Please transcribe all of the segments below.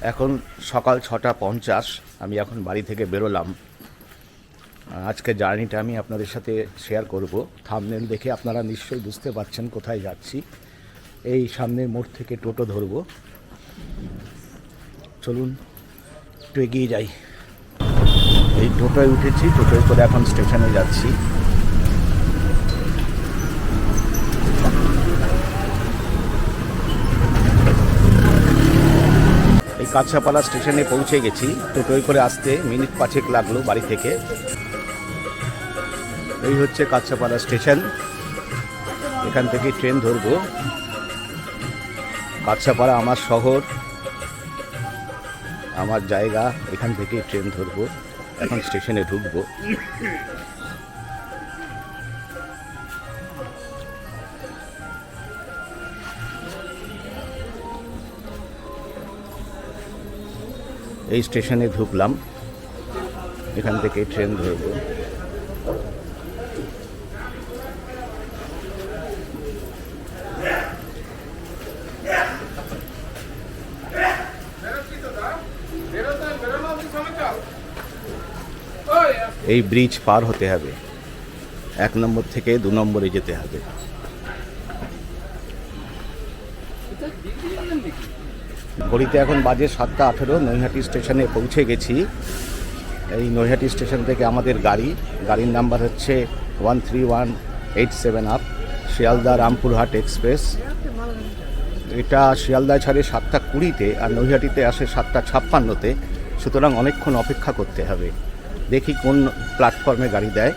এখন সকাল 6:50। আমি এখন বাড়ি থেকে বেরোলাম। আজকে জার্নিটা আমি আপনাদের সাথে শেয়ার করব। থাম্বনেল দেখে আপনারা নিশ্চয়ই বুঝতে পারছেন কোথায় যাচ্ছি। এই সামনের মোড় থেকে টোটো ধরব। চলুন একটু এগিয়ে যাই। এই টোটোয় উঠেছি, টোটোয় করে এখন স্টেশনে যাচ্ছি। এই কাছাপাড়া স্টেশনে পৌঁছে গেছি। টোটোয় করে আসতে মিনিট 5 লাগলো বাড়ি থেকে। এই হচ্ছে কাছাপাড়া স্টেশন। এখান থেকে ট্রেন ধরবো। কাছাপাড়া আমার শহর, আমার জায়গা। এখান থেকে ট্রেন ধরবো। এখন স্টেশনে ঢুকবো। এই স্টেশনে ঢুকলাম, এখান থেকে ট্রেন ধরবো। এই ব্রিজ পার হতে হবে, 1 নম্বর থেকে 2 নম্বরে যেতে হবে। ঘড়িতে এখন বাজে 7:18। নৈহাটি স্টেশনে পৌঁছে গেছি। এই নৈহাটি স্টেশন থেকে আমাদের গাড়ির নাম্বার হচ্ছে 13187 আপ, শিয়ালদা রামপুরহাট এক্সপ্রেস। এটা শিয়ালদায় ছাড়ে 7:20-তে আর নৈহাটিতে আসে 7:56-তে। সুতরাং অনেকক্ষণ অপেক্ষা করতে হবে। দেখি কোন প্ল্যাটফর্মে গাড়ি দেয়।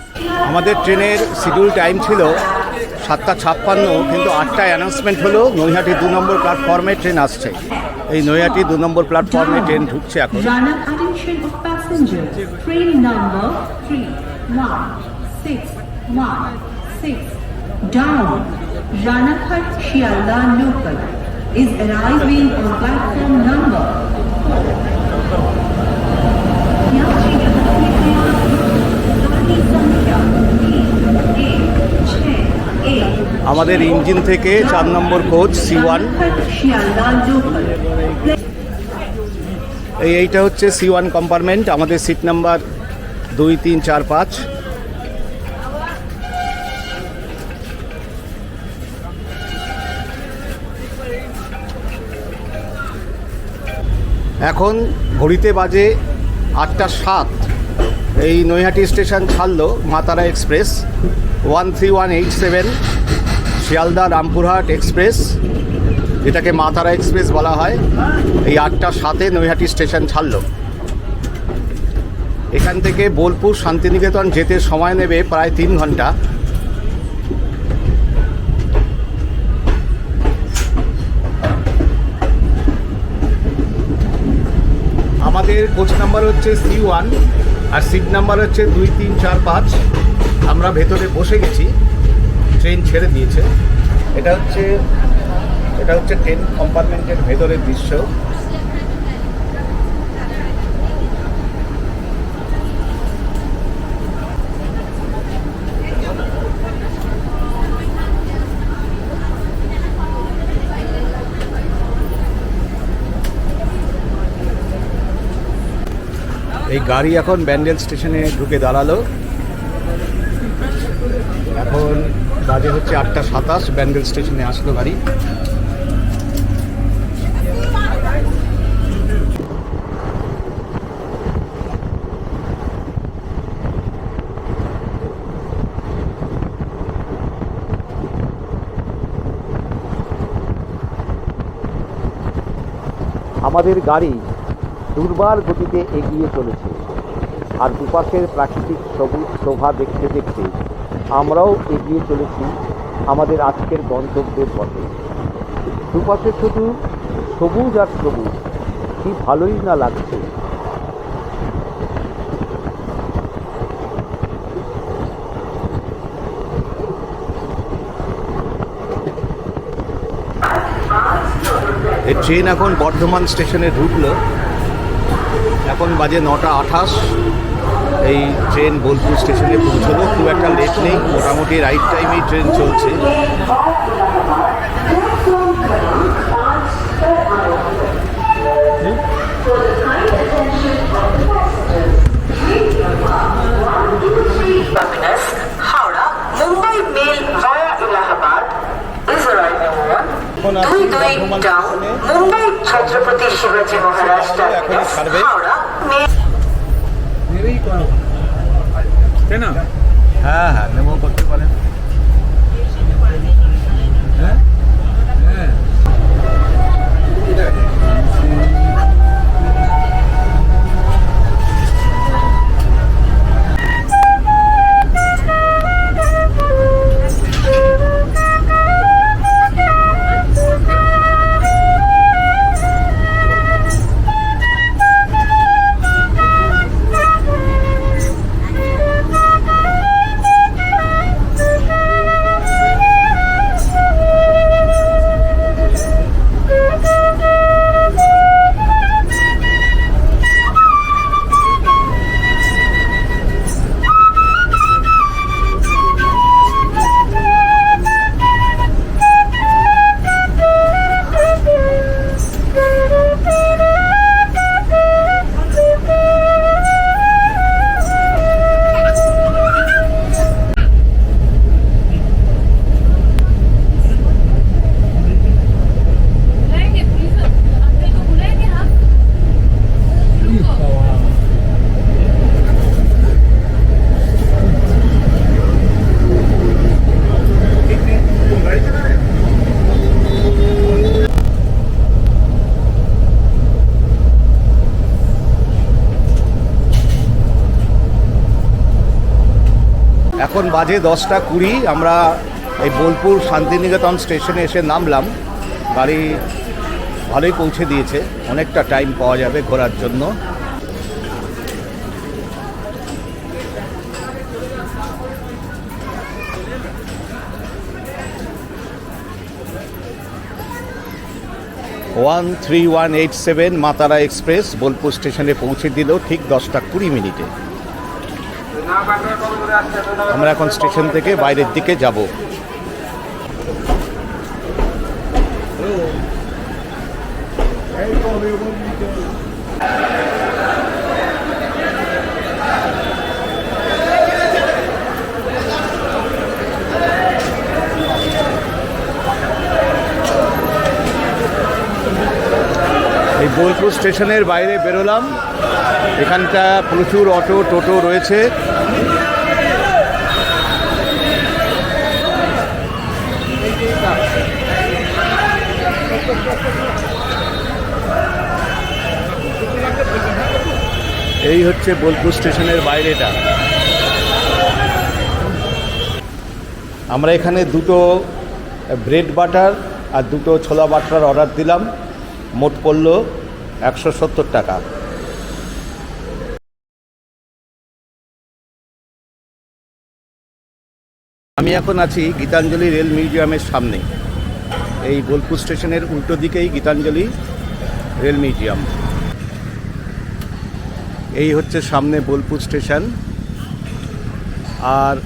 আমাদের ট্রেনের শিডিউল টাইম ছিল 7:56, কিন্তু 8টায় অ্যানাউন্সমেন্ট হলো নৈহাটি 2 নম্বর প্ল্যাটফর্মে ট্রেন আসছে। এই নৈহাটি 2 নম্বর প্ল্যাটফর্মে ট্রেন ঢুকছে এখন। Train number 3166 down Ranakhat Shialda local is arriving on platform number 4. আমাদের ইঞ্জিন থেকে 4 নম্বর কোচ C1। এইটা হচ্ছে C1 কম্পার্টমেন্ট। আমাদের সিট নাম্বার 2, 3, 4, 5। এখন ঘড়িতে বাজে 8:07। এই নৈহাটি স্টেশন ছাড়লো মাতারা এক্সপ্রেস 13187 শিয়ালদা রামপুরহাট এক্সপ্রেস, যেটাকে মাতারা এক্সপ্রেস বলা হয়। এই 8:07-এ নৈহাটি স্টেশন ছাড়লো। এখান থেকে বোলপুর শান্তিনিকেতন যেতে সময় নেবে প্রায় 3 ঘন্টা। আমাদের কোচ নাম্বার হচ্ছে C1 আর সিট নাম্বার হচ্ছে 2, 3, 4, 5। আমরা ভেতরে বসে গেছি, ট্রেন ছেড়ে দিয়েছে। এটা হচ্ছে ট্রেন কম্পার্টমেন্টের ভেতরের দৃশ্য। এই গাড়ি এখন ব্যান্ডেল স্টেশনে ঢুকে দাঁড়ালো। এখন বাজে হচ্ছে 8:27। ব্যান্ডেল স্টেশনে আসলো গাড়ি। আমাদের গাড়ি দুর্বার গতিতে এগিয়ে চলেছে, আর দুপাশের প্রাকৃতিক সবুজ শোভা দেখতে দেখতে আমরাও এগিয়ে চলেছি আমাদের আজকের গন্তব্যের পথে। দুপাশে শুধু সবুজ আর সবুজ, কি ভালোই না লাগছে। এই ট্রেন এখন বর্ধমান স্টেশনে ঢুকলো। এখন বাজে 9:28। এই ট্রেন বোলপুর স্টেশনে পৌঁছলো। খুব একটা লেট নেই, মোটামুটি রাইট টাইমেই ট্রেন চলছে। এখন আছি বর্ধমান স্টেশনে। মুম্বাই ছত্রপতি শিবাজি মহারাজ এখনই ছাড়বে। তাই না? হ্যাঁ হ্যাঁ, মেমো করতে পারেন। হ্যাঁ হ্যাঁ बुलाएंगे प्लीज अपने को बुलाएंगे हम এখন বাজে 10:20। আমরা এই বোলপুর শান্তিনিকেতন স্টেশনে এসে নামলাম। গাড়ি ভালোই পৌঁছে দিয়েছে, অনেকটা টাইম পাওয়া যাবে ঘোরার জন্য। ওয়ান 3187 মাতারা এক্সপ্রেস বোলপুর স্টেশনে পৌঁছে দিল ঠিক 10:20। আমরা এখন স্টেশন থেকে বাইরের দিকে যাব। এই বোলপুর স্টেশনের বাইরে বেরোলাম। এখানটা প্রচুর অটো টোটো রয়েছে। এই হচ্ছে বোলপুর স্টেশনের বাইরেটা। আমরা এখানে দুটো ব্রেড বাটার আর দুটো ছোলা বাটার অর্ডার দিলাম। মোট পড়ল 170 টাকা। আমি এখন আছি গীতাঞ্জলি রেল মিউজিয়ামের সামনে। এই বোলপুর স্টেশনের উল্টো দিকেই গীতাঞ্জলি রেল মিউজিয়াম। এই হচ্ছে সামনে বোলপুর স্টেশন, আর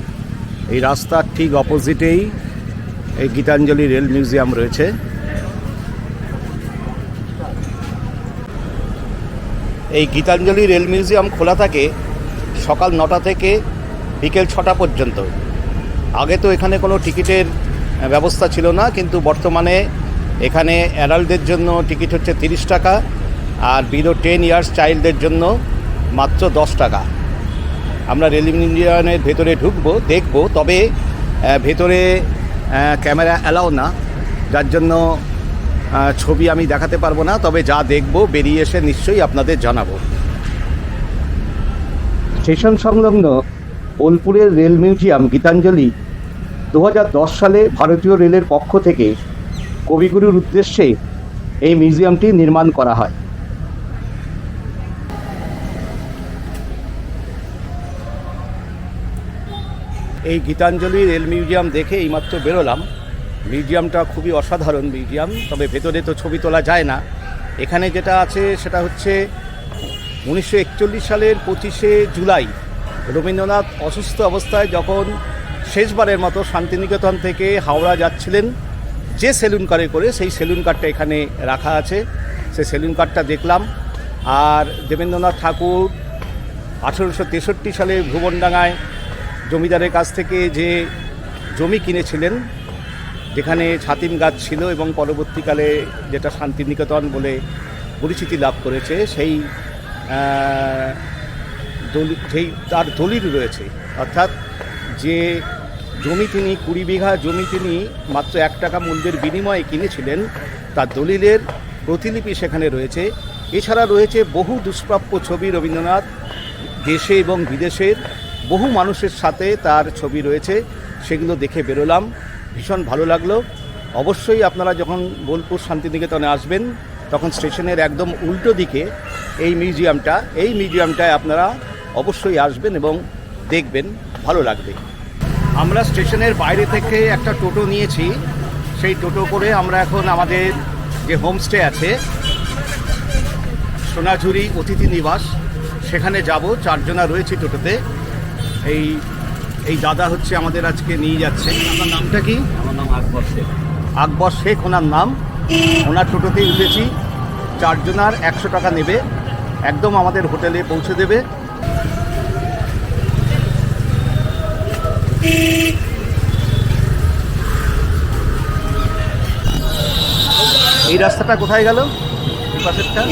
এই রাস্তার ঠিক অপোজিটেই এই গীতাঞ্জলি রেল মিউজিয়াম রয়েছে। এই গীতাঞ্জলি রেল মিউজিয়াম খোলা থাকে সকাল 9টা থেকে বিকেল 6টা পর্যন্ত। আগে তো এখানে কোনো টিকিটের ব্যবস্থা ছিল না, কিন্তু বর্তমানে এখানে অ্যাডাল্টদের জন্য টিকিট হচ্ছে 30 টাকা, আর বিলো 10 ইয়ার্স চাইল্ডদের জন্য মাত্র 10 টাকা। আমরা রেল মিউজিয়ামের ভেতরে ঢুকবো, দেখব, তবে ভেতরে ক্যামেরা অ্যালাউ না, যার জন্য ছবি আমি দেখাতে পারবো না। তবে যা দেখব বেরিয়ে এসে নিশ্চয়ই আপনাদের জানাবো। স্টেশন সংলগ্ন বোলপুরের রেল মিউজিয়াম গীতাঞ্জলি 2010 সালে ভারতীয় রেলের পক্ষ থেকে কবিগুরুর উদ্দেশ্যে এই মিউজিয়ামটি নির্মাণ করা হয়। এই গীতাঞ্জলি রেল মিউজিয়াম দেখে এইমাত্র বেরোলাম। মিউজিয়ামটা খুবই অসাধারণ মিউজিয়াম, তবে ভেতরে তো ছবি তোলা যায় না। এখানে যেটা আছে সেটা হচ্ছে 1941 সালের 25শে জুলাই রবীন্দ্রনাথ অসুস্থ অবস্থায় যখন শেষবারের মতো শান্তিনিকেতন থেকে হাওড়া যাচ্ছিলেন যে সেলুন কারে করে, সেই সেলুন কারটা এখানে রাখা আছে। সেই সেলুন কারটা দেখলাম। আর দেবেন্দ্রনাথ ঠাকুর 1863 সালে ভুবনডাঙ্গায় জমিদারের কাছ থেকে যে জমি কিনেছিলেন যেখানে ছাতিম গাছ ছিল এবং পরবর্তীকালে যেটা শান্তিনিকেতন বলে পরিচিতি লাভ করেছে, সেই তার দলিল রয়েছে। অর্থাৎ যে জমি তিনি 20 বিঘা জমি তিনি মাত্র 1 টাকা মূল্যের বিনিময়ে কিনেছিলেন, তার দলিলের প্রতিলিপি সেখানে রয়েছে। এছাড়া রয়েছে বহু দুষ্প্রাপ্য ছবি রবীন্দ্রনাথ, দেশে এবং বিদেশের বহু মানুষের সাথে তার ছবি রয়েছে। সেগুলো দেখে বেরোলাম, ভীষণ ভালো লাগলো। অবশ্যই আপনারা যখন বোলপুর শান্তিনিকেতনে আসবেন তখন স্টেশনের একদম উল্টো দিকে এই মিউজিয়ামটায় আপনারা অবশ্যই আসবেন এবং দেখবেন, ভালো লাগবে। আমরা স্টেশনের বাইরে থেকে একটা টোটো নিয়েছি, সেই টোটো করে আমরা এখন আমাদের যে হোমস্টে আছে সোনাঝুরি অতিথি নিবাস, সেখানে যাব। 4 জনা রয়েছে টোটোতে। এই দাদা হচ্ছে আমাদের আজকে নিয়ে যাচ্ছে। আপনার নামটা কি? আমার নাম আকবর শেখ। আকবর শেখ ওনার নাম। ওনার টোটোতেই উঠেছি। 4 জনার 100 টাকা নেবে, একদম আমাদের হোটেলে পৌঁছে দেবে। এই রাস্তাটা কোথায় গেল? এই পাশেরটা?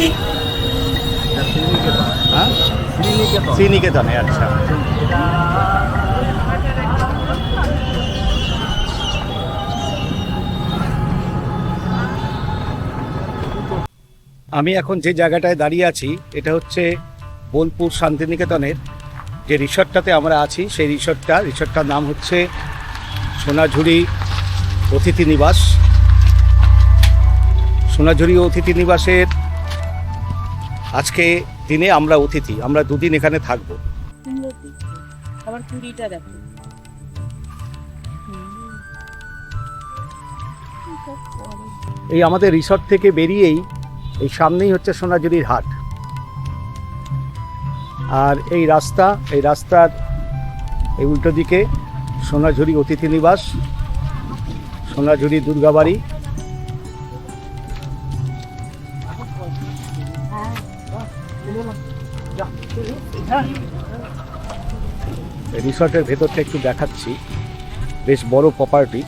হ্যাঁ, শ্রীনিকেতনে। আচ্ছা, আমি এখন যে জায়গাটায় দাঁড়িয়ে আছি এটা হচ্ছে বোলপুর শান্তিনিকেতনের যে রিসর্টটাতে আমরা আছি, সেই রিসর্টটার নাম হচ্ছে সোনাঝুরি অতিথি নিবাস। সোনাঝুরি অতিথি নিবাসের আজকে দিনে আমরা অতিথি, আমরা 2 দিন এখানে থাকবো। আবার কুড়িটা দেখো। এই আমাদের রিসর্ট থেকে বেরিয়েই এই সামনেই হচ্ছে সোনাঝুরির হাট। আর এই রাস্তার এই উল্টো দিকে সোনাঝুরি অতিথি নিবাস, সোনাঝুরি দুর্গাবাড়ি। রিসর্টের ভেতরটা একটু দেখাচ্ছি, বেশ বড় প্রপার্টি।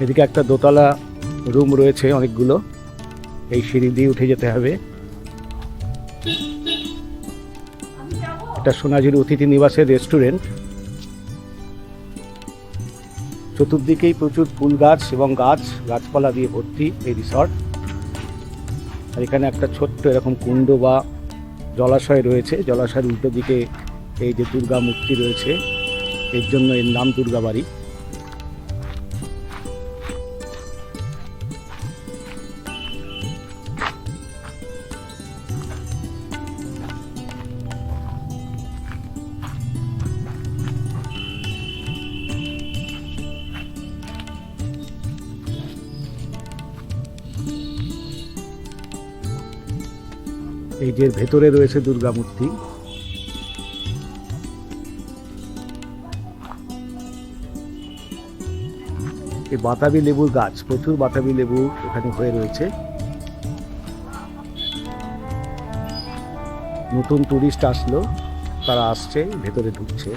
এদিকে একটা দোতলা রুম রয়েছে অনেকগুলো, এই সিঁড়ি দিয়ে উঠে যেতে হবে। এটা সোনাঝুরি অতিথি নিবাসের রেস্টুরেন্ট। চতুর্দিকেই প্রচুর ফুল গাছ এবং গাছপালা দিয়ে ভর্তি এই রিসর্ট। আর এখানে একটা ছোট্ট এরকম কুণ্ড বা জলাশয় রয়েছে। জলাশয়ের উল্টো দিকে এই যে দুর্গা মূর্তি রয়েছে, এর জন্য এর নাম দুর্গাবাড়ি। এই যে ভেতরে রয়েছে দুর্গা মূর্তি। এই বাতাবি লেবুর গাছ, প্রচুর বাতাবি লেবু এখানে হয়ে রয়েছে। নতুন টুরিস্ট আসলো, তারা আসছে, ভেতরে ঢুকছে।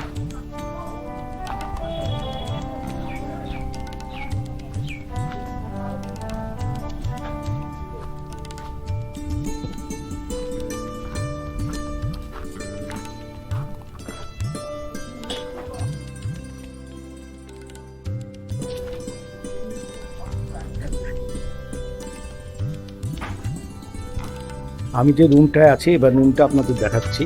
আমি যে রুমটায় আছি, এবার রুমটা আপনাদের দেখাচ্ছি।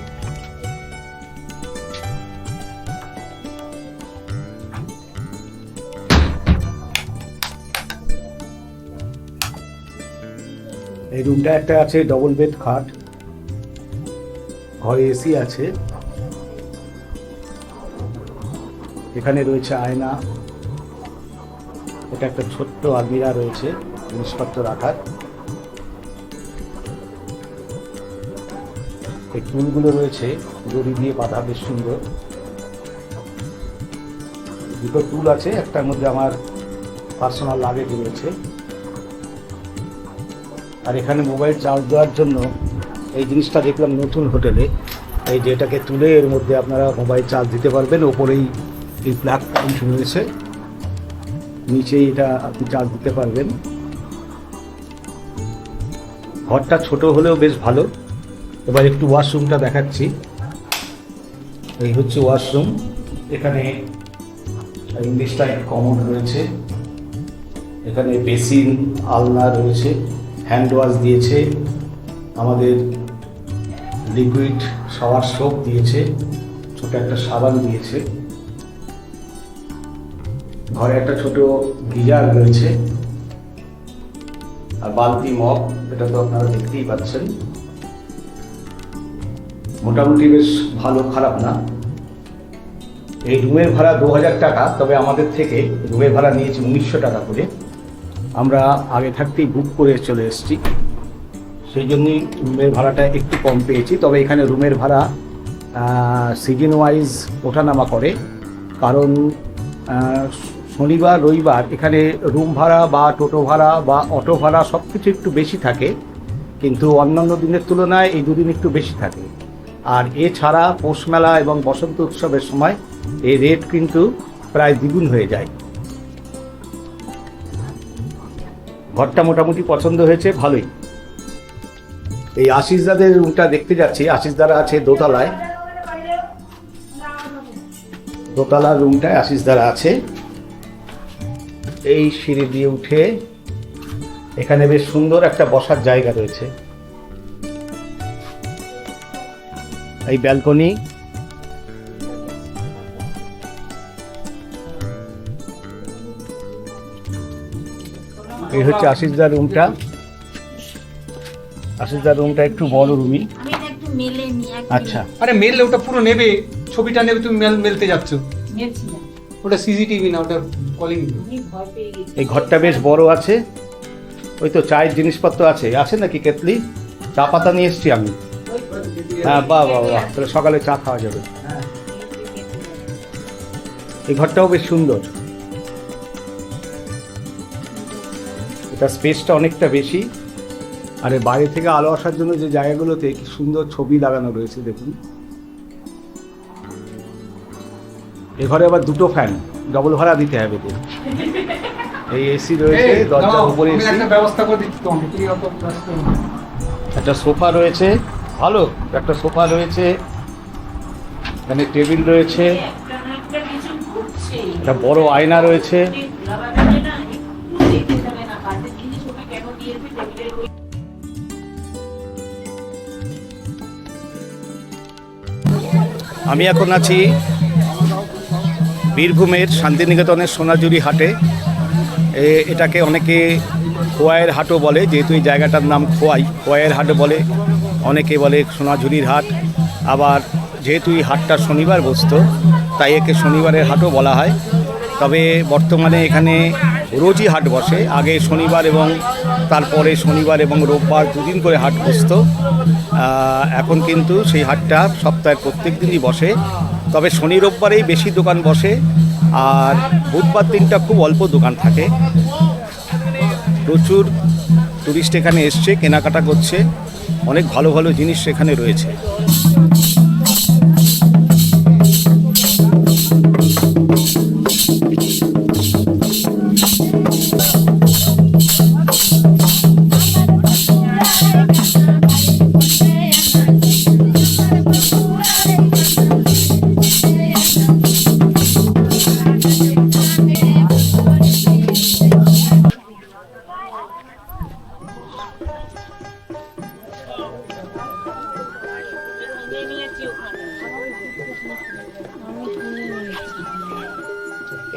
এই রুমটা একটা আছে ডবল বেড খাট, ঘরে এসি আছে, এখানে রয়েছে আয়না, এটা একটা ছোট্ট আলমিরা রয়েছে জিনিসপত্র রাখার। এই টুলগুলো রয়েছে দড়ি দিয়ে বাঁধা, বেশ সুন্দর। দুটো টুল আছে, একটার মধ্যে আমার পার্সোনাল লাগেজ রয়েছে। আর এখানে মোবাইল চার্জ দেওয়ার জন্য এই জিনিসটা দেখলাম নতুন হোটেলে, এই যে এটাকে তুলে এর মধ্যে আপনারা মোবাইল চার্জ দিতে পারবেন। ওপরেই এই প্লাগ পয়েন্ট রয়েছে, নিচেই এটা আপনি চার্জ দিতে পারবেন। ঘরটা ছোট হলেও বেশ ভালো। এবার একটু ওয়াশরুমটা দেখাচ্ছি। এই হচ্ছে ওয়াশরুম। এখানে ইংলিশটা কমন রয়েছে, এখানে বেসিন, আলনা রয়েছে, হ্যান্ড ওয়াশ দিয়েছে, আমাদের লিকুইড শাওয়ার সোপ দিয়েছে, ছোট একটা সাবান দিয়েছে। ঘরে একটা ছোট গিজার রয়েছে আর বালতি, মগ, এটা তো আপনারা দেখতেই পাচ্ছেন। মোটামুটি বেশ ভালো, খারাপ না। এই রুমের ভাড়া 2000 টাকা, তবে আমাদের থেকে রুমের ভাড়া নিয়েছে 1900 টাকা করে। আমরা আগে থাকতেই বুক করে চলে এসেছি, সেই জন্যই রুমের ভাড়াটা একটু কম পেয়েছি। তবে এখানে রুমের ভাড়া সিজন ওয়াইজ ওঠানামা করে, কারণ শনিবার রবিবার এখানে রুম ভাড়া বা টোটো ভাড়া বা অটো ভাড়া সব কিছু একটু বেশি থাকে, কিন্তু অন্যান্য দিনের তুলনায় এই দুদিন একটু বেশি থাকে। আর এছাড়া পৌষ মেলা এবং বসন্ত উৎসবের সময় এই রেট কিন্তু প্রায় দ্বিগুণ হয়ে যায়। ঘরটা মোটামুটি পছন্দ হয়েছে, ভালোই। এই আশিসদাদের রুমটা দেখতে যাচ্ছি। আশিসদারা আছে দোতলায়, দোতলার রুমটায় আশিসদারা আছে। এই সিঁড়ি দিয়ে উঠে এখানে বেশ সুন্দর একটা বসার জায়গা রয়েছে। এই ব্যালকনি, এই হচ্ছে আশিসদার রুমটা। আশিসদার রুমটা একটু বড় রুমই। আচ্ছা, আরে মেললে ওটা পুরো নেবে, ছবিটা নেবে, তুমি মেলতে যাচ্ছ। ওটা সিসিটিভি না, ওটা কলিং। এই ঘরটা বেশ বড় আছে। ওই তো চায়ের জিনিসপত্র আছে, আছে নাকি কেতলি? চা পাতা নিয়ে এসছি আমি। হ্যাঁ, বাহ বাহ বাহ, তাহলে সকালে চা খাওয়া যাবে। এই ঘরটাও বেশ সুন্দর, এটা স্পেসটা অনেকটা বেশি। আর বাইরে থেকে আলো আসার জন্য যে জায়গাগুলোতে কি সুন্দর ছবি লাগানো রয়েছে দেখুন। এ ঘরে আবার দুটো ফ্যান, ডবল ভাড়া দিতে হবে। এই এসি রয়েছে, দরজার উপরে এসি, ব্যবস্থা করে দিচ্ছি। একটা সোফা রয়েছে, ভালো একটা সোফা রয়েছে, এখানে টেবিল রয়েছে, একটা বড় আয়না রয়েছে। আমি এখন আছি বীরভূমের শান্তিনিকেতনের সোনাঝুরি হাটে। এটাকে অনেকে খোয়াইয়ের হাটও বলে, যেহেতু এই জায়গাটার নাম খোয়াইয়ের হাটও বলে, অনেকে বলে সোনাঝুরির হাট। আবার যেহেতু এই হাটটা শনিবার বসতো, তাই একে শনিবারের হাটও বলা হয়। তবে বর্তমানে এখানে রোজই হাট বসে। আগে শনিবার এবং তারপরে শনিবার এবং রোববার দুদিন করে হাট বসতো। এখন কিন্তু সেই হাটটা সপ্তাহের প্রত্যেক দিনই বসে, তবে শনি রোববারেই বেশি দোকান বসে, আর বুধবার দিনটা খুব অল্প দোকান থাকে। প্রচুর টুরিস্ট এখানে এসছে, কেনাকাটা করছে, অনেক ভালো ভালো জিনিস এখানে রয়েছে।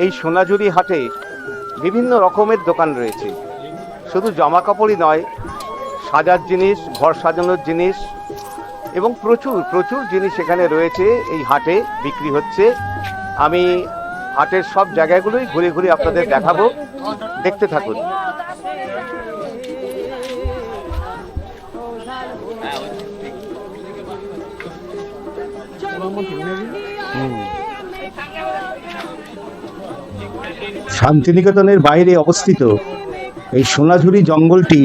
এই সোনাঝুরি হাটে বিভিন্ন রকমের দোকান রয়েছে। শুধু জামা কাপড়ই নয়, সাজার জিনিস, ঘর সাজানোর জিনিস এবং প্রচুর প্রচুর জিনিস এখানে রয়েছে। এই হাটে বিক্রি হচ্ছে। আমি হাটের সব জায়গাগুলোই ঘুরে ঘুরে আপনাদের দেখাবো, দেখতে থাকুন। শান্তিনিকেতনের বাইরে অবস্থিত এই সোনাঝুরি জঙ্গলটি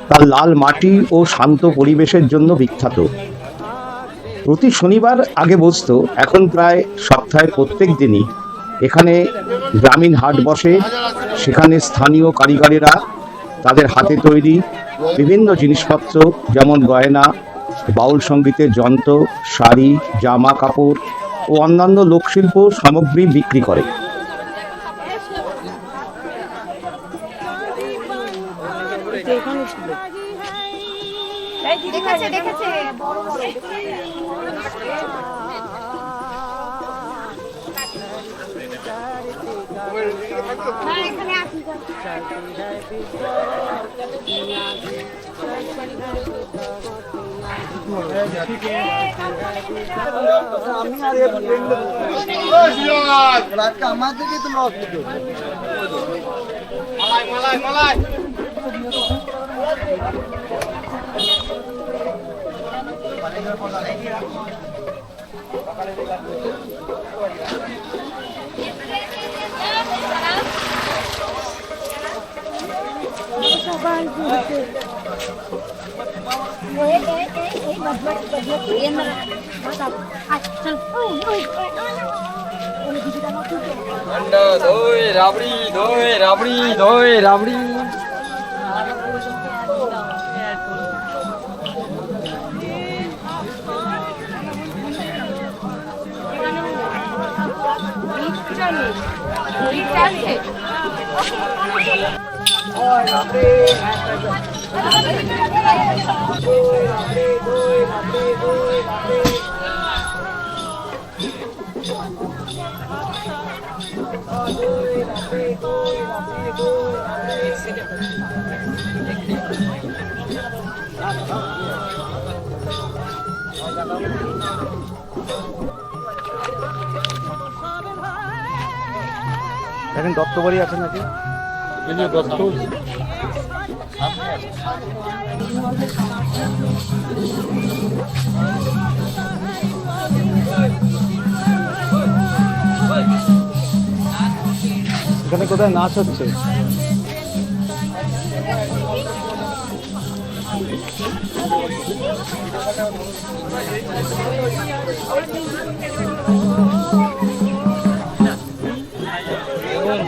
তার লাল মাটি ও শান্ত পরিবেশের জন্য বিখ্যাত। প্রতি শনিবার আগে বসতো, এখন প্রায় সপ্তাহের প্রত্যেক দিনই এখানে গ্রামীণ হাট বসে। সেখানে স্থানীয় কারিগরেরা তাদের হাতে তৈরি বিভিন্ন জিনিসপত্র যেমন গয়না, বাউল সঙ্গীতের যন্ত্র, শাড়ি, জামা কাপড় ও অন্যান্য লোকশিল্প সামগ্রী বিক্রি করে। রাবড়ি দই রাবড়ি দই রাবড়ি। দেখেন দত্তবাড়ি আছে নাকি? এখানে কোথায় নাচ হচ্ছে?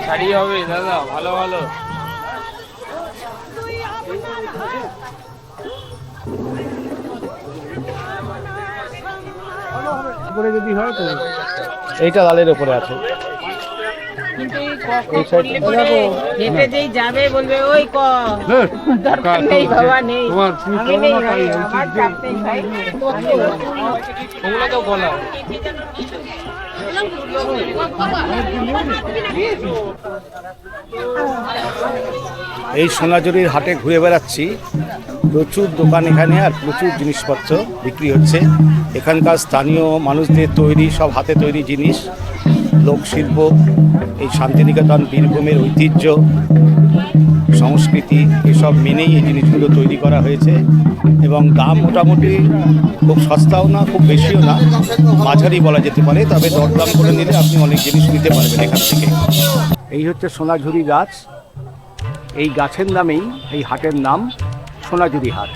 শাড়ি হবে দাদা, ভালো ভালো। যদি হয় তো এইটা লালের উপরে আছে। হেঁটে যেই যাবে বলবে ওই ক দরকার নেই বাবা, নেই আমি নেই ভাই, আমার চাপ নেই ভাই। ওগুলো তো বলা এই সোনাঝুরির হাটে ঘুরে বেড়াচ্ছি, প্রচুর দোকান এখানে আর প্রচুর জিনিসপত্র বিক্রি হচ্ছে। এখানকার স্থানীয় মানুষদের তৈরি সব হাতে তৈরি জিনিস, লোকশিল্প, এই শান্তিনিকেতন বীরভূমের ঐতিহ্য সংস্কৃতি এসব মেনেই এই জিনিসগুলো তৈরি করা হয়েছে। এবং দাম মোটামুটি খুব সস্তাও না, খুব বেশিও না, মাঝারি বলা যেতে পারে। তবে দরদাম করে নিলে আপনি অনেক জিনিস নিতে পারবেন এখান থেকে। এই হচ্ছে সোনাঝুরি গাছ। এই গাছের নামেই এই হাটের নাম সোনাঝুরি হাট।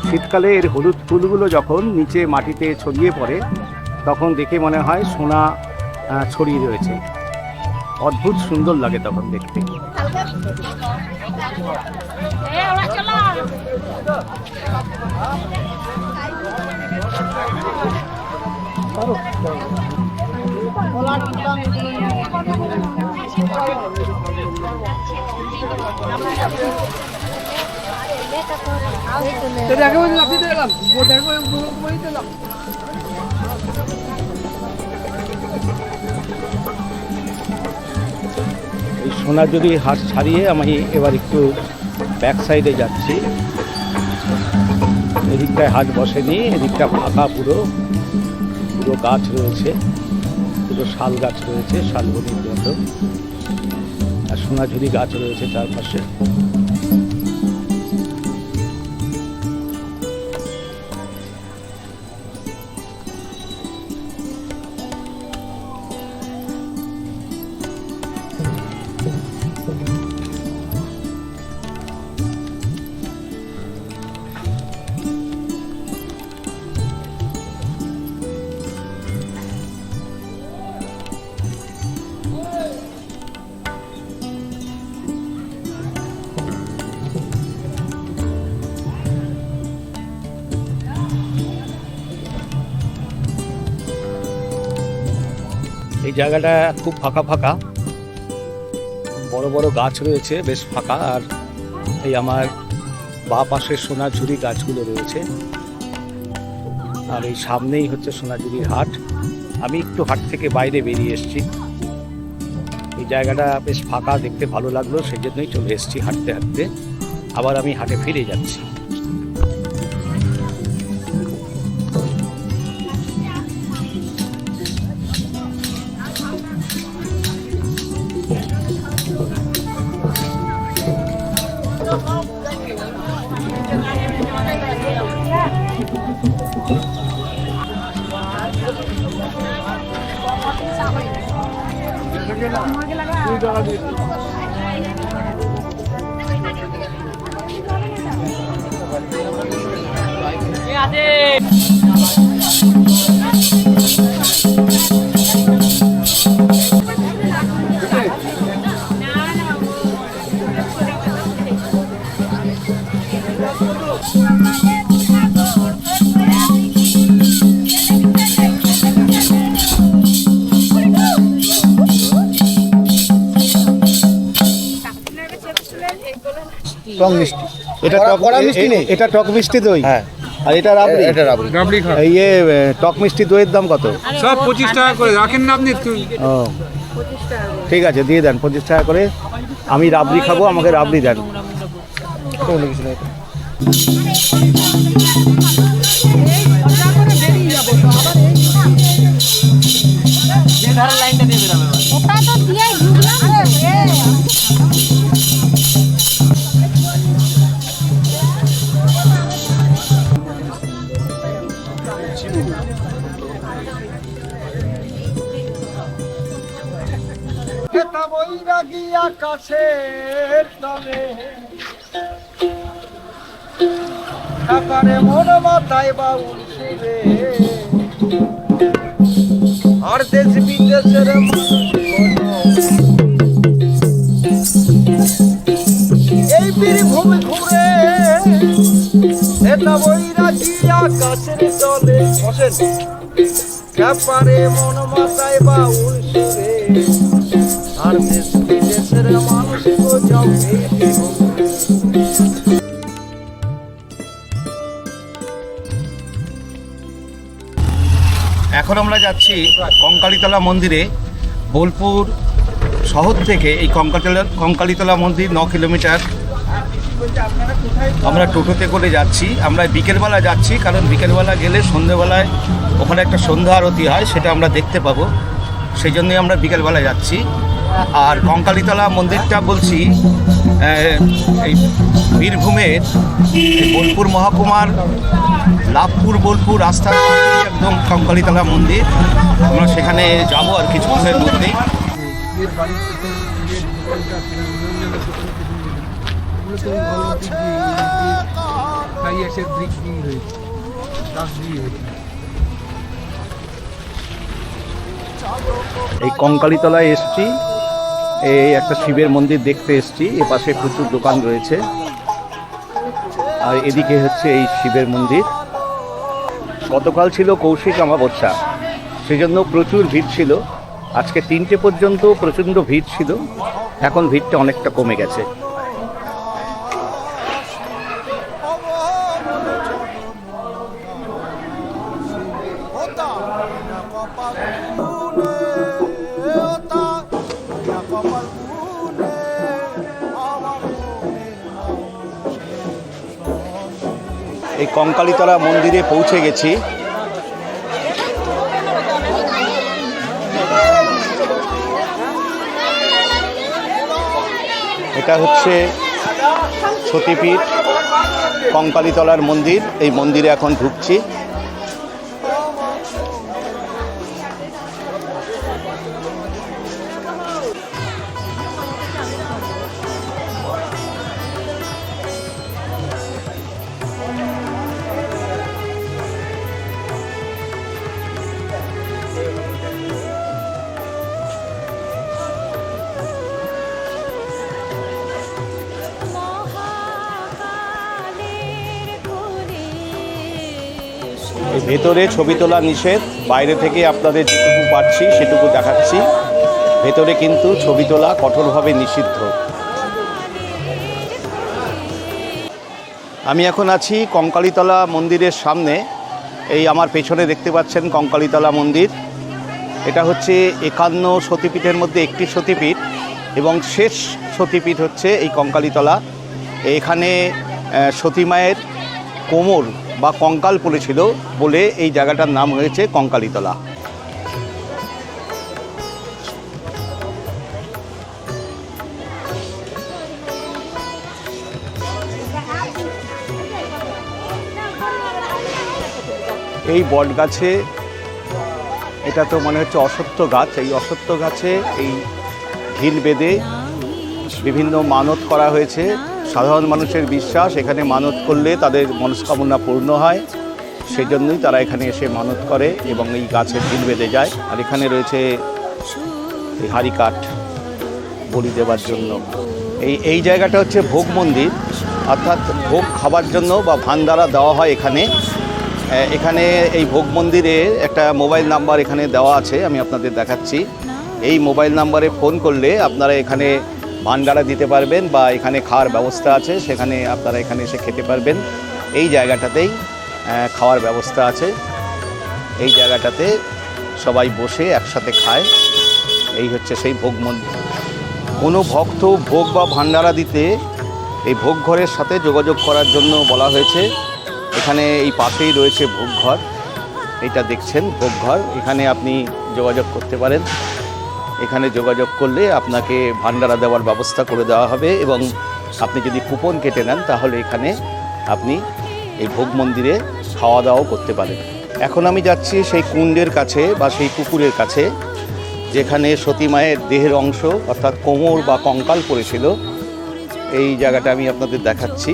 শীতকালে এর হলুদ ফুলগুলো যখন নিচে মাটিতে ছড়িয়ে পড়ে তখন দেখে মনে হয় সোনা ছড়িয়ে রয়েছে। অদ্ভুত সুন্দর লাগে তখন দেখতে। এই সোনাঝুরি হাট ছাড়িয়ে আমি এবার একটু ব্যাক সাইডে যাচ্ছি। এদিকটায় হাট বসেনি, এদিকটা ফাঁকা, পুরো গাছ রয়েছে, পুরো শাল গাছ রয়েছে, শালবনির মতো, আর সোনাঝুরি গাছ রয়েছে চারপাশে। এই জায়গাটা খুব ফাঁকা ফাঁকা, বড় বড় গাছ রয়েছে, বেশ ফাঁকা। আর এই আমার বাঁ পাশে সোনাঝুরি গাছগুলো রয়েছে, আর এই সামনেই হচ্ছে সোনাঝুরির হাট। আমি একটু হাট থেকে বাইরে বেরিয়ে এসেছি, এই জায়গাটা বেশ ফাঁকা, দেখতে ভালো লাগলো, সেই জন্যই চলে এসেছি হাঁটতে হাঁটতে। আবার আমি হাটে ফিরে যাচ্ছি। টক মিষ্টি, এটা টক কড়া মিষ্টি নেই। এটা টক মিষ্টি দই, হ্যাঁ। আর এটা রাবড়ি। এটা রাবড়ি। রাবড়ি খা। এই টক মিষ্টি দইয়ের দাম কত? সব 25 টাকা করে রাখেন না আপনি? ও ঠিক আছে, দিয়ে দেন 25 টাকা করে। আমি রাবড়ি খাবো, আমাকে রাবড়ি দেন। কোনো কিছু নেই। আর দেশ বিদেশের এই বীরভূমি ঘুরে এটা বৈরাগী আকাশের তলে বসেন ব্যাপারে মন মাতায় বাউল সুরে আর দেশ বিদেশের মানুষ তো যাও এই বীরভূমি। এখন আমরা যাচ্ছি কঙ্কালীতলা মন্দিরে। বোলপুর শহর থেকে এই কঙ্কালীতলা মন্দির 9 কিলোমিটার। আমরা টোটোতে করে যাচ্ছি। আমরা বিকেলবেলা যাচ্ছি, কারণ বিকেলবেলা গেলে সন্ধ্যেবেলায় ওখানে একটা সন্ধ্যা আরতি হয়, সেটা আমরা দেখতে পাবো, সেই জন্যই আমরা বিকেলবেলা যাচ্ছি। আর কঙ্কালীতলা মন্দিরটা বলছি এই বীরভূমের বোলপুর মহকুমার লাভপুর বোলপুর রাস্তার পাশেই একদম কঙ্কালীতলা মন্দির। আমরা সেখানে যাবো আর কিছুক্ষণের মধ্যেই। এই কঙ্কালীতলায় এসছি, এই একটা শিবের মন্দির দেখতে এসছি। এপাশে প্রচুর দোকান রয়েছে, আর এদিকে হচ্ছে এই শিবের মন্দির। গতকাল ছিল কৌশিক অমাবস্যা, সেজন্য প্রচুর ভিড় ছিল। আজকে 3টে পর্যন্ত প্রচণ্ড ভিড় ছিল, এখন ভিড়টা অনেকটা কমে গেছে। এই কঙ্কালীতলা মন্দিরে পৌঁছে গেছি। এটা হচ্ছে সতীপীঠ কঙ্কালীতলার মন্দির। এই মন্দিরে এখন ঢুকছি। ভেতরে ছবি তোলা নিষেধ, বাইরে থেকে আপনাদের যেটুকু পাচ্ছি সেটুকু দেখাচ্ছি। ভেতরে কিন্তু ছবি তোলা কঠোরভাবে নিষিদ্ধ। আমি এখন আছি কঙ্কালীতলা মন্দিরের সামনে। এই আমার পেছনে দেখতে পাচ্ছেন কঙ্কালীতলা মন্দির। এটা হচ্ছে 51 সতীপীঠের মধ্যে একটি সতীপীঠ এবং শেষ সতীপীঠ হচ্ছে এই কঙ্কালীতলা। এখানে সতীমায়ের কোমর বা কঙ্কাল পড়েছিল বলে এই জায়গাটার নাম হয়েছে কঙ্কালীতলা। এই বট গাছে, এটা তো মনে হচ্ছে অশ্বত্থ গাছ, এই অশ্বত্থ গাছে এই ঢিল বেঁধে বিভিন্ন মানত করা হয়েছে। সাধারণ মানুষের বিশ্বাস এখানে মানত করলে তাদের মনস্কামনা পূর্ণ হয়, সেই জন্যই তারা এখানে এসে মানত করে এবং এই গাছের ঢিল বেঁধে যায়। আর এখানে রয়েছে এই হাড়ি কাঠ বলি দেওয়ার জন্য। এই জায়গাটা হচ্ছে ভোগ মন্দির, অর্থাৎ ভোগ খাবার জন্য বা ভান্ডারা দেওয়া হয় এখানে। এখানে এই ভোগ মন্দিরে একটা মোবাইল নাম্বার এখানে দেওয়া আছে, আমি আপনাদের দেখাচ্ছি। এই মোবাইল নাম্বারে ফোন করলে আপনারা এখানে ভান্ডারা দিতে পারবেন বা এখানে খাওয়ার ব্যবস্থা আছে, সেখানে আপনারা এখানে এসে খেতে পারবেন। এই জায়গাটাতেই খাওয়ার ব্যবস্থা আছে, এই জায়গাটাতে সবাই বসে একসাথে খায়। এই হচ্ছে সেই ভোগ মন্দির। কোনো ভক্ত ভোগ বা ভান্ডারা দিতে এই ভোগ ঘরের সাথে যোগাযোগ করার জন্য বলা হয়েছে। এখানে এই পাশেই রয়েছে ভোগ ঘর, এটা দেখছেন ভোগ ঘর, এখানে আপনি যোগাযোগ করতে পারেন। এখানে যোগাযোগ করলে আপনাকে ভান্ডারা দেওয়ার ব্যবস্থা করে দেওয়া হবে এবং আপনি যদি কুপন কেটে নেন তাহলে এখানে আপনি এই ভোগ মন্দিরে খাওয়া দাওয়াও করতে পারেন। এখন আমি যাচ্ছি সেই কুণ্ডের কাছে বা সেই পুকুরের কাছে যেখানে সতী মায়ের দেহের অংশ অর্থাৎ কোমর বা কঙ্কাল পড়েছিল। এই জায়গাটা আমি আপনাদের দেখাচ্ছি।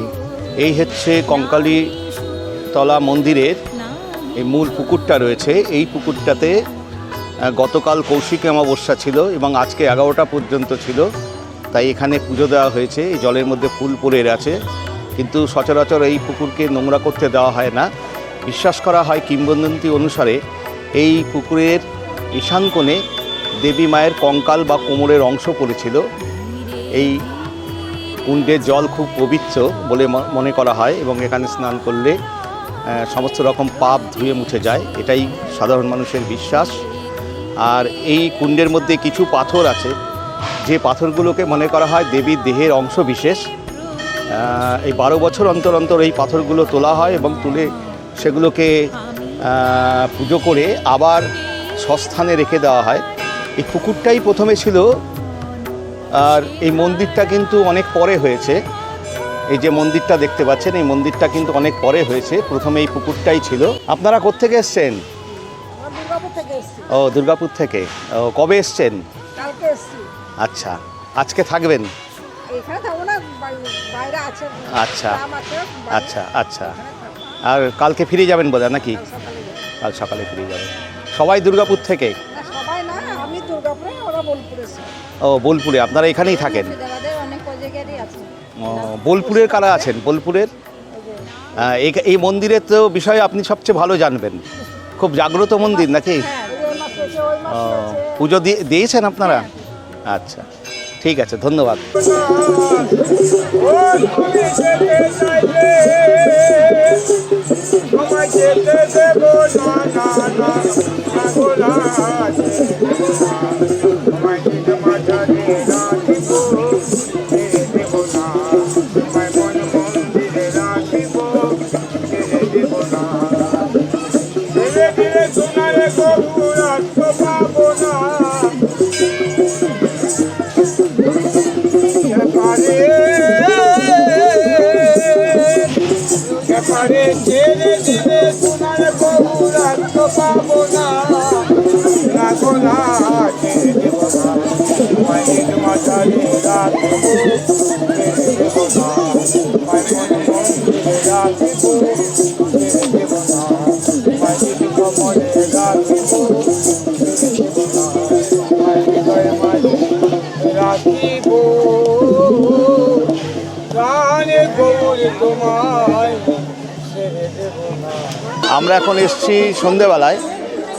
এই হচ্ছে কঙ্কালীতলা মন্দিরের এই মূল পুকুরটা রয়েছে। এই পুকুরটাতে গতকাল কৌশিকী অমাবস্যা ছিল এবং আজকে 11টা পর্যন্ত ছিল, তাই এখানে পুজো দেওয়া হয়েছে। এই জলের মধ্যে ফুল পড়ে আছে, কিন্তু সচরাচর এই পুকুরকে নোংরা করতে দেওয়া হয় না। বিশ্বাস করা হয় কিংবদন্তি অনুসারে এই পুকুরের ঈশান কোণে দেবী মায়ের কঙ্কাল বা কোমরের অংশ পড়েছিল। এই কুণ্ডের জল খুব পবিত্র বলে মনে করা হয় এবং এখানে স্নান করলে সমস্ত রকম পাপ ধুয়ে মুছে যায়, এটাই সাধারণ মানুষের বিশ্বাস। আর এই কুণ্ডের মধ্যে কিছু পাথর আছে, যে পাথরগুলোকে মনে করা হয় দেবীর দেহের অংশ বিশেষ। এই 12 বছর অন্তর অন্তর এই পাথরগুলো তোলা হয় এবং তুলে সেগুলোকে পুজো করে আবার স্বস্থানে রেখে দেওয়া হয়। এই পুকুরটাই প্রথমে ছিল, আর এই মন্দিরটা কিন্তু অনেক পরে হয়েছে। এই যে মন্দিরটা দেখতে পাচ্ছেন, এই মন্দিরটা কিন্তু অনেক পরে হয়েছে, প্রথমে এই পুকুরটাই ছিল। আপনারা কোত্থেকে এসছেন? ও, দুর্গাপুর থেকে। ও, কবে এসছেন? আচ্ছা, আজকে থাকবেন? আচ্ছা আচ্ছা আচ্ছা। আর কালকে ফিরে যাবেন বোধহয় নাকি? কাল সকালে ফিরে যাবেন। সবাই দুর্গাপুর থেকে? ও, বোলপুরে। আপনারা এখানেই থাকেন? ও, বোলপুরের কারা আছেন? বোলপুরের এই মন্দিরের তো বিষয়ে আপনি সবচেয়ে ভালো জানবেন, খুব জাগ্রত মন্দির নাকি? ও, পুজো দিয়েছেন আপনারা? আচ্ছা, ঠিক আছে, ধন্যবাদ। আমরা এখন এসেছি সন্ধেবেলায়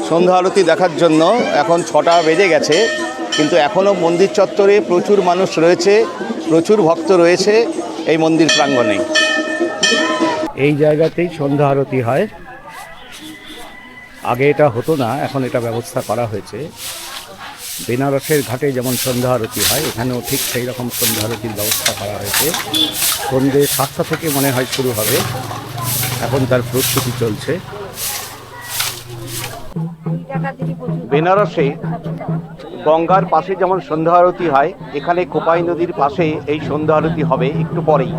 সন্ধ্যা আরতি দেখার জন্য। এখন 6টা বেজে গেছে, কিন্তু এখনও মন্দির চত্বরে প্রচুর মানুষ রয়েছে, প্রচুর ভক্ত রয়েছে এই মন্দির প্রাঙ্গণে। এই জায়গাতেই সন্ধ্যা আরতি হয়। আগে এটা হতো না, এখন এটা ব্যবস্থা করা হয়েছে। বেনারসের ঘাটে যেমন সন্ধ্যা আরতি হয়, এখানেও ঠিক সেই রকম সন্ধ্যা আরতির ব্যবস্থা করা হয়েছে। সন্ধ্যে 7টা থেকে মনে হয় শুরু হবে, এখন তার প্রস্তুতি চলছে। বেনারসে গঙ্গার পাশে যেমন সন্ধ্যা আরতি হয়, এখানে কোপাই নদীর পাশে এই সন্ধ্যা আরতি হবে একটু পরেই।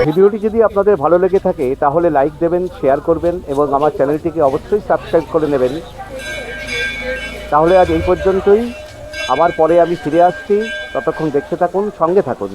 ভিডিওটি যদি আপনাদের ভালো লেগে থাকে তাহলে লাইক দেবেন, শেয়ার করবেন এবং আমার চ্যানেলটিকে অবশ্যই সাবস্ক্রাইব করে নেবেন। তাহলে আজ এই পর্যন্তই, আবার পরে আমি ফিরে আসছি, ততক্ষণ দেখতে থাকুন, সঙ্গে থাকুন।